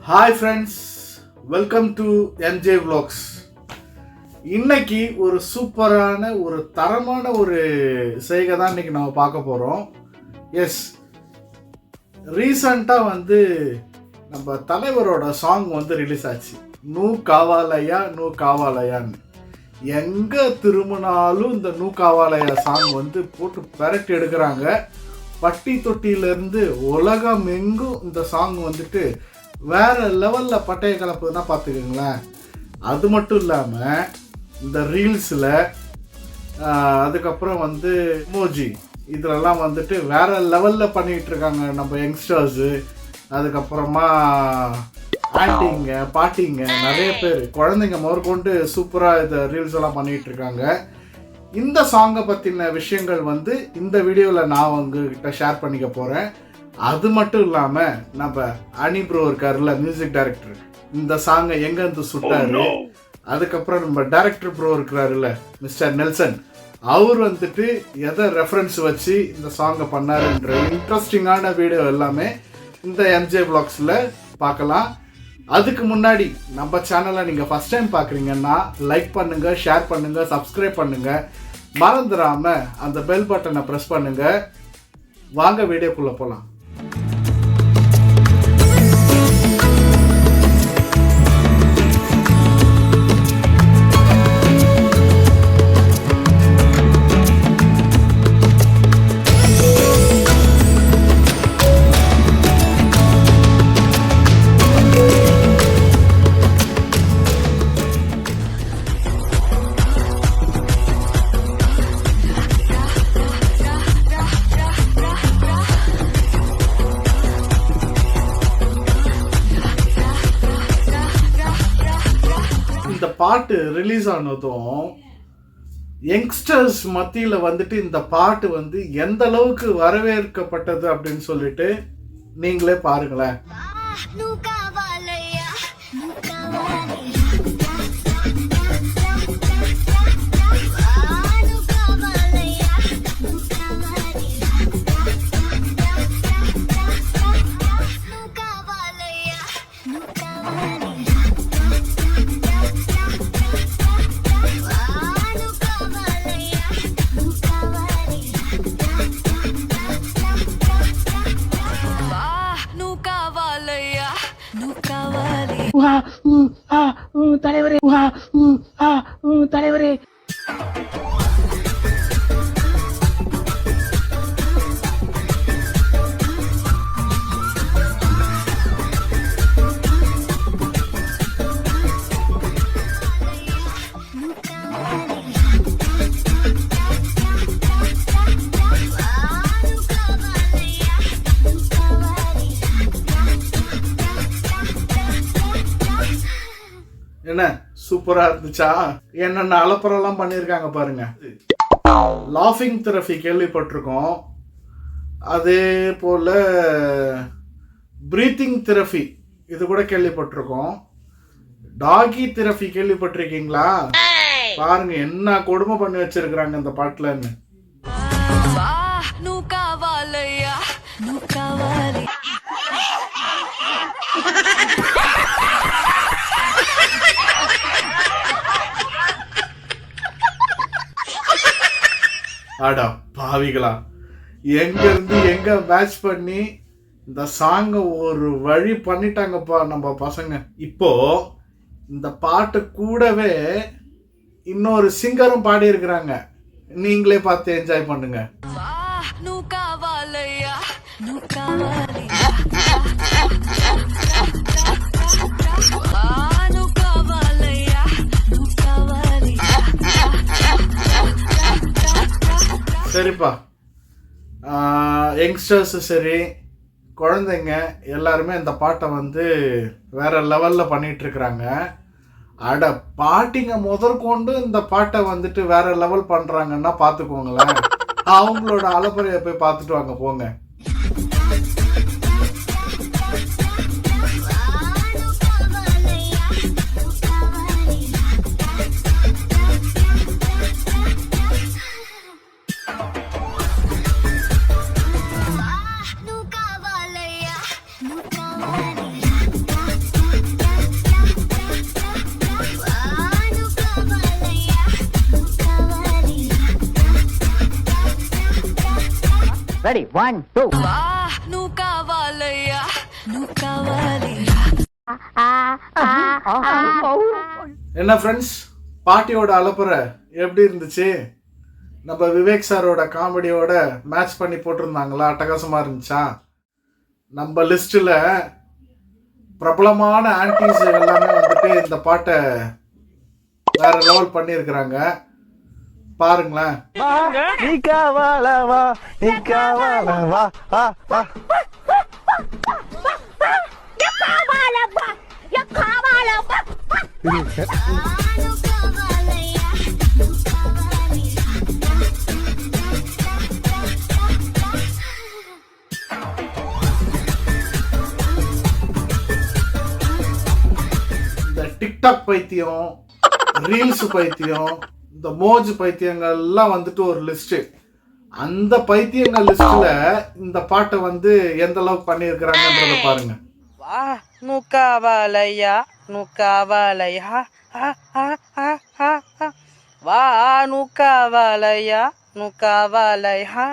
Hi friends, welcome to MJ vlogs. இன்னைக்கு ஒரு சூப்பரான ஒரு தரமான ஒரு செய்கை தான் இன்னைக்கு நம்ம பார்க்க போகிறோம். எஸ், ரீசண்டாக நம்ம தலைவரோட சாங் ரிலீஸ் ஆச்சு. நூ காவாலயா நூ காவாலயான்னு. எங்கே திரும்பினாலும் இந்த நூ காவாலயா சாங் போட்டு பெரட்டி எடுக்கிறாங்க. பட்டி தொட்டியிலேருந்து உலகம் எங்கும் இந்த சாங் வேற லெவலில் பட்டைய கலப்பு தான் பார்த்துக்கோங்களேன். அது மட்டும் இல்லாமல் இந்த ரீல்ஸில் அதுக்கப்புறம் எமோஜி இதிலெல்லாம் வேற லெவலில் பண்ணிகிட்டு இருக்காங்க நம்ம யங்ஸ்டர்ஸு. அதுக்கப்புறமா ஆண்டிங்க பாட்டிங்க நிறைய பேர் குழந்தைங்க முதற்கொண்டு சூப்பராக இந்த ரீல்ஸ் எல்லாம் பண்ணிகிட்டு இருக்காங்க. இந்த சாங்கை பற்றின விஷயங்கள் இந்த வீடியோவில் நான் உங்ககிட்ட ஷேர் பண்ணிக்க போகிறேன். அது மட்டும் இல்லாமல் நம்ம அனி ப்ரோ இருக்காருல்ல, மியூசிக் டைரக்டர், இந்த சாங்கை எங்கேருந்து சுட்டாரு. அதுக்கப்புறம் நம்ம டைரக்டர் ப்ரோ இருக்கிறாருல்ல மிஸ்டர் நெல்சன், அவர் எதை ரெஃபரன்ஸ் வச்சு இந்த சாங்கை பண்ணாருன்ற இன்ட்ரெஸ்டிங்கான வீடியோ எல்லாமே இந்த எம்ஜே vlogsல பார்க்கலாம். அதுக்கு முன்னாடி நம்ம சேனலை நீங்கள் ஃபஸ்ட் டைம் பார்க்குறீங்கன்னா லைக் பண்ணுங்கள், ஷேர் பண்ணுங்கள், சப்ஸ்கிரைப் பண்ணுங்கள். மறந்துடாமல் அந்த பெல் பட்டனை ப்ரெஸ் பண்ணுங்கள். வாங்க வீடியோக்குள்ளே போகலாம். இந்த பாட்டு ரிலீஸ் ஆனதும் யங்ஸ்டர்ஸ் மத்தியில் இந்த பாட்டு எந்த அளவுக்கு வரவேற்கப்பட்டது அப்படின்னு சொல்லிட்டு நீங்களே பாருங்களேன். தலைவரே தலைவரே. என்ன சூப்பரா இருந்துச்சா? என்னென்ன அலப்பறெல்லாம் பண்ணியிருக்காங்க பாருங்க. லாஃபிங் தெரபி கேள்விப்பட்டிருக்கோம். அதே போல பிரீத்திங் தெரபி இது கூட கேள்விப்பட்டிருக்கோம். டாகி தெரபி கேள்விப்பட்டிருக்கீங்களா? பாருங்க என்ன கொடுமை பண்ணி வச்சிருக்கிறாங்க இந்த பாட்டுலன்னு. அடா பாவிகளா, எங்க இருந்து எங்க மேட்ச் பண்ணி இந்த சாங்க ஒரு வழி பண்ணிட்டாங்கப்பா நம்ம பசங்க. இப்போ இந்த பாட்டு கூடவே இன்னொரு சிங்கரும் பாடி இருக்கிறாங்க. நீங்களே பார்த்து என்ஜாய் பண்ணுங்க. சரிப்பா, யங்ஸ்டர்ஸு சரி, குழந்தைங்க எல்லாருமே இந்த பாட்டை வேற லெவலில் பண்ணிட்டு இருக்கிறாங்க. அட பாட்டிங்க முதற்கொண்டு இந்த பாட்டை வேற லெவல் பண்ணுறாங்கன்னா பார்த்துக்கோங்களேன். அவங்களோட அலப்பறையை போய் பார்த்துட்டு வாங்க போங்க. ரெடி 1 2 என்ன ஃப்ரெண்ட்ஸ், பாட்டியோட அலப்புற எப்படி இருந்துச்சு? நம்ம விவேக் சாரோட காமெடியோட மேட்ச் பண்ணி போட்டிருந்தாங்களா? அட்டகாசமாக இருந்துச்சா? நம்ம லிஸ்ட்டில் பிரபலமான ஆன்டிஸ் எல்லாமே வந்துட்டு இந்த பாட்டை வேற லெவல் பண்ணியிருக்கிறாங்க. பாருங்களேன். இந்த டிக்டாக் பைத்தியம், ரீல்ஸ் பைத்தியம், இந்த மோஜ் பைத்தியங்கள்லாம் வந்துட்டு ஒரு லிஸ்ட். அந்த பைத்தியங்கள் லிஸ்ட்ல இந்த பாட்டை வந்து எந்த அளவுக்கு பண்ணியிருக்கிறாங்கன்றத பாருங்க. வா நுக்காவலையா நுக்காவலையா வா நுக்காவலையா நுக்காவலையா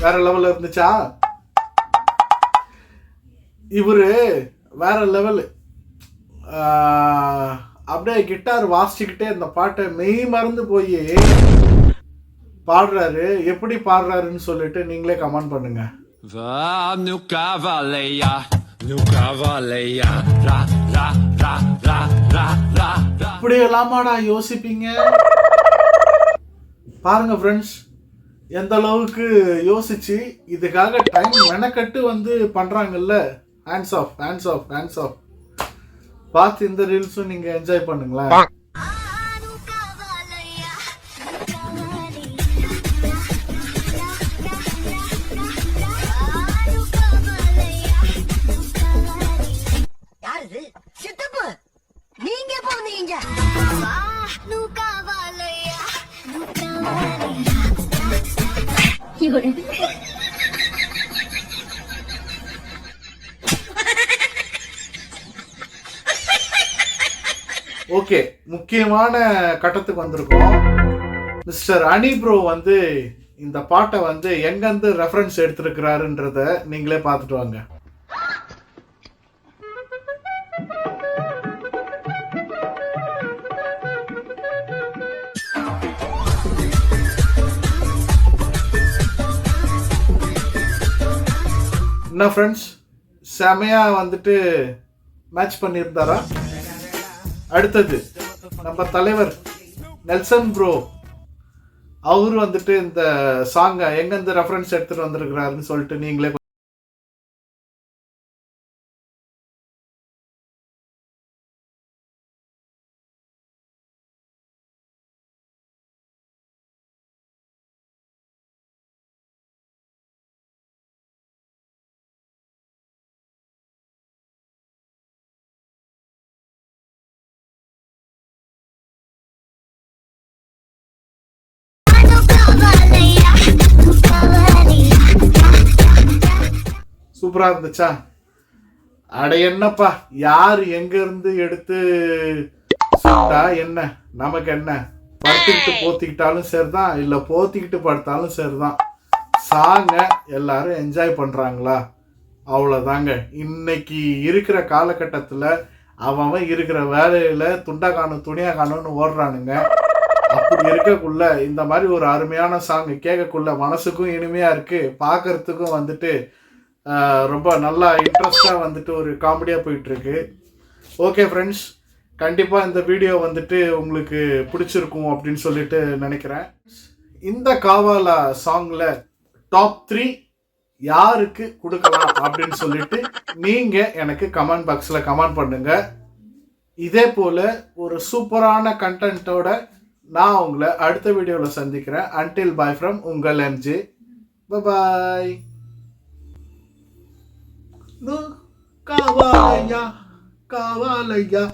வேற லெவல்ல இருந்துச்சா? இவரு வேற லெவல். அப்படியே கிட்டார் வாசிச்சுக்கிட்டே இந்த பாட்டை மெய் மறந்து போய் பாடுறாரு. எப்படி பாடுறாருன்னு சொல்லிட்டு நீங்களே கமெண்ட் பண்ணுங்க. இப்படி எல்லாமாடா யோசிப்பீங்க? பாருங்க ஃப்ரெண்ட்ஸ், எந்த அளவுக்கு யோசிச்சு இதுக்காக டைம் மெனக்கட்டு வந்து பண்றாங்கல்ல. Hands off, hands off, hands off. பார்த்து இந்த ரீல்ஸும் நீங்க என்ஜாய் பண்ணுங்களேன். நீங்க போனீங்க ஓகே, முக்கியமான கட்டத்துக்கு வந்திருக்கோம். மிஸ்டர் அனி ப்ரோ வந்து இந்த பாட்டை வந்து எங்கேருந்து ரெஃபரன்ஸ் எடுத்திருக்கிறாருன்றத நீங்களே பார்த்துட்டு வாங்க. என்ன ஃப்ரெண்ட்ஸ், செமையா வந்துட்டு மேட்ச் பண்ணியிருந்தாரா? அடுத்தது நம்ம தலைவர் நெல்சன் ப்ரோ, அவரு வந்துட்டு இந்த சாங்கை எங்கேருந்து ரெஃபரன்ஸ் எடுத்துட்டு வந்திருக்கிறாருன்னு சொல்லிட்டு நீங்களே சூப்பரா இருந்துச்சா? அட என்னப்பா, யார் எங்க இருந்து எடுத்து சுட்டா என்ன, நமக்கு என்ன? படுத்துக்கிட்டு போத்திக்கிட்டாலும் சரிதான், இல்ல போத்திக்கிட்டு படுத்தாலும் சரிதான். சாங்க எல்லாரும் என்ஜாய் பண்றாங்களா? அவ்வளவுதாங்க. இன்னைக்கு இருக்கிற காலகட்டத்துல அவன் இருக்கிற வேலையில துண்டா காணும் துணியா காணும்னு ஓடுறானுங்க. அப்படி இருக்கக்குள்ள இந்த மாதிரி ஒரு அருமையான சாங் கேட்கக்குள்ள மனசுக்கும் இனிமையா இருக்கு, பார்க்கறதுக்கும் வந்துட்டு ரொம்ப நல்லா இன்ட்ரெஸ்டாக வந்துட்டு ஒரு காமெடியாக போயிட்டு இருக்கு. ஓகே ஃப்ரெண்ட்ஸ், கண்டிப்பாக இந்த வீடியோ வந்துட்டு உங்களுக்கு பிடிச்சிருக்கும் அப்படின்னு சொல்லிட்டு நினைக்கிறேன். இந்த காவாலா சாங்ல டாப் 3 யாருக்கு கொடுக்கலாம் அப்படின்னு சொல்லிட்டு நீங்க எனக்கு கமெண்ட் பாக்ஸ்ல கமெண்ட் பண்ணுங்க. இதே போல ஒரு சூப்பரான கண்டென்ட்டோட நான் உங்களை அடுத்த வீடியோவில் சந்திக்கிறேன். அன்டில் பை ஃப்ரம் உங்கள் எம்ஜே. பாய். காவாலையா காவாலையா.